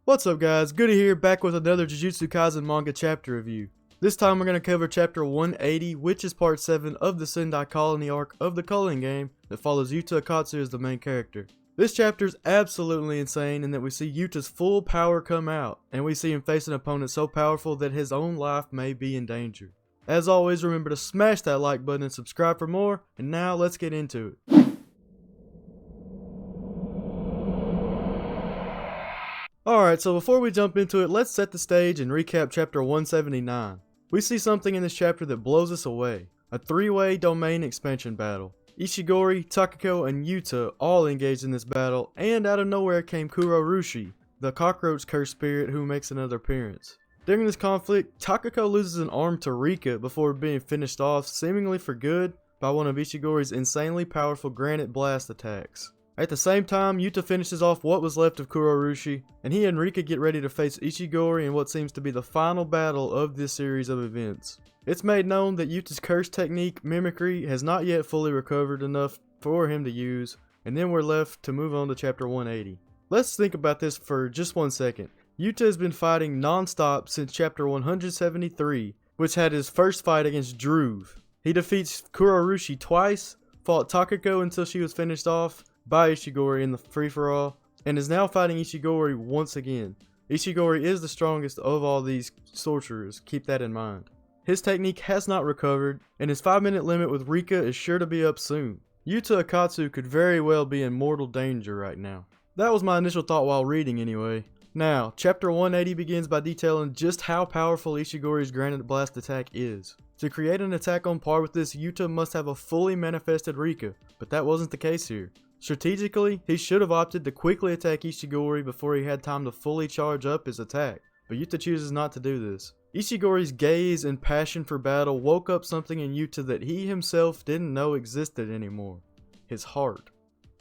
What's up guys, Goody here, back with another Jujutsu Kaisen manga chapter review. This time we're going to cover chapter 180, which is part 7 of the Sendai Colony arc of the Culling game that follows Yuta Okkotsu as the main character. This chapter is absolutely insane in that we see Yuta's full power come out, and we see him face an opponent so powerful that his own life may be in danger. As always, remember to smash that like button and subscribe for more, and now let's get into it. Alright, so before we jump into it, let's set the stage and recap chapter 179. We see something in this chapter that blows us away. A three-way domain expansion battle. Ishigori, Takako, and Yuta all engaged in this battle, and out of nowhere came Kurorushi, the cockroach cursed spirit who makes another appearance. During this conflict, Takako loses an arm to Rika before being finished off seemingly for good by one of Ishigori's insanely powerful granite blast attacks. At the same time, Yuta finishes off what was left of Kurorushi, and he and Rika get ready to face Ishigori in what seems to be the final battle of this series of events. It's made known that Yuta's curse technique, Mimicry, has not yet fully recovered enough for him to use, and then we're left to move on to chapter 180. Let's think about this for just 1 second. Yuta has been fighting non-stop since chapter 173, which had his first fight against Druve. He defeats Kurorushi twice, fought Takako until she was finished off by Ishigori in the free-for-all, and is now fighting Ishigori once again. Ishigori is the strongest of all these sorcerers, keep that in mind. His technique has not recovered, and his 5-minute limit with Rika is sure to be up soon. Yuta Okkotsu could very well be in mortal danger right now. That was my initial thought while reading anyway. Now, chapter 180 begins by detailing just how powerful Ishigori's granite blast attack is. To create an attack on par with this, Yuta must have a fully manifested Rika, but that wasn't the case here. Strategically, he should have opted to quickly attack Ishigori before he had time to fully charge up his attack, but Yuta chooses not to do this. Ishigori's gaze and passion for battle woke up something in Yuta that he himself didn't know existed anymore. His heart.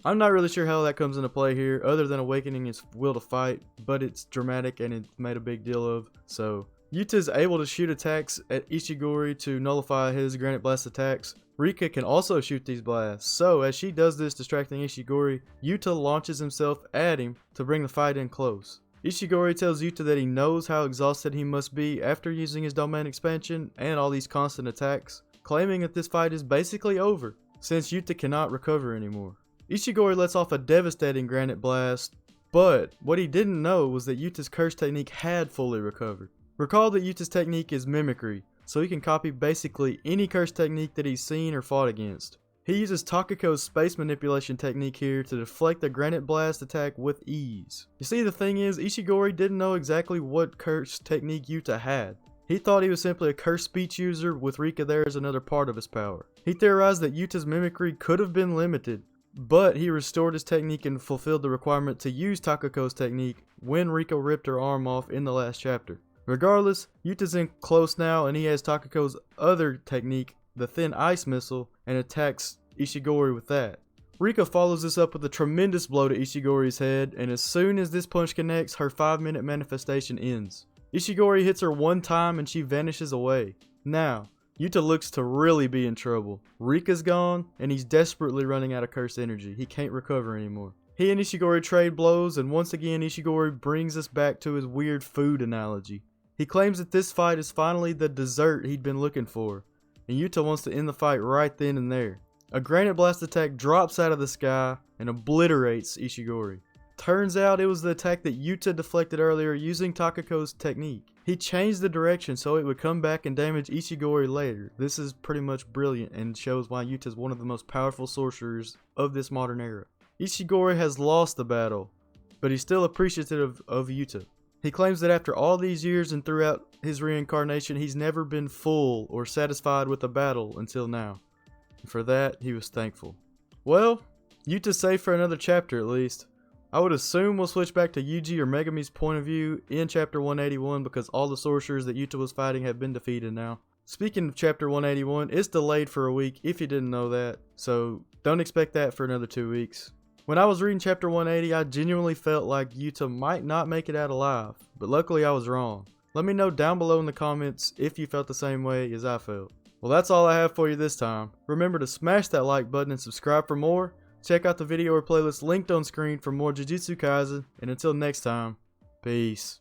I'm not really sure how that comes into play here, other than awakening his will to fight, but it's dramatic and it's made a big deal of, so. Yuta is able to shoot attacks at Ishigori to nullify his granite blast attacks. Rika can also shoot these blasts, so as she does this distracting Ishigori, Yuta launches himself at him to bring the fight in close. Ishigori tells Yuta that he knows how exhausted he must be after using his domain expansion and all these constant attacks, claiming that this fight is basically over, since Yuta cannot recover anymore. Ishigori lets off a devastating granite blast, but what he didn't know was that Yuta's curse technique had fully recovered. Recall that Yuta's technique is Mimicry, so he can copy basically any curse technique that he's seen or fought against. He uses Takako's space manipulation technique here to deflect the granite blast attack with ease. You see, the thing is, Ishigori didn't know exactly what curse technique Yuta had. He thought he was simply a cursed speech user with Rika there as another part of his power. He theorized that Yuta's Mimicry could have been limited, but he restored his technique and fulfilled the requirement to use Takako's technique when Rika ripped her arm off in the last chapter. Regardless, Yuta's in close now and he has Takako's other technique, the Thin Ice Missile, and attacks Ishigori with that. Rika follows this up with a tremendous blow to Ishigori's head, and as soon as this punch connects, her 5-minute manifestation ends. Ishigori hits her one time and she vanishes away. Now, Yuta looks to really be in trouble. Rika's gone, and he's desperately running out of curse energy. He can't recover anymore. He and Ishigori trade blows, and once again Ishigori brings us back to his weird food analogy. He claims that this fight is finally the dessert he'd been looking for, and Yuta wants to end the fight right then and there. A granite blast attack drops out of the sky and obliterates Ishigori. Turns out it was the attack that Yuta deflected earlier using Takako's technique. He changed the direction so it would come back and damage Ishigori later. This is pretty much brilliant and shows why Yuta is one of the most powerful sorcerers of this modern era. Ishigori has lost the battle, but he's still appreciative of Yuta. He claims that after all these years and throughout his reincarnation, he's never been full or satisfied with a battle until now. And for that, he was thankful. Well, Yuta's safe for another chapter at least. I would assume we'll switch back to Yuji or Megumi's point of view in chapter 181 because all the sorcerers that Yuta was fighting have been defeated now. Speaking of chapter 181, it's delayed for a week if you didn't know that, so don't expect that for another 2 weeks. When I was reading chapter 180, I genuinely felt like Yuta might not make it out alive, but luckily I was wrong. Let me know down below in the comments if you felt the same way as I felt. Well, that's all I have for you this time. Remember to smash that like button and subscribe for more. Check out the video or playlist linked on screen for more Jujutsu Kaisen, and until next time, Peace.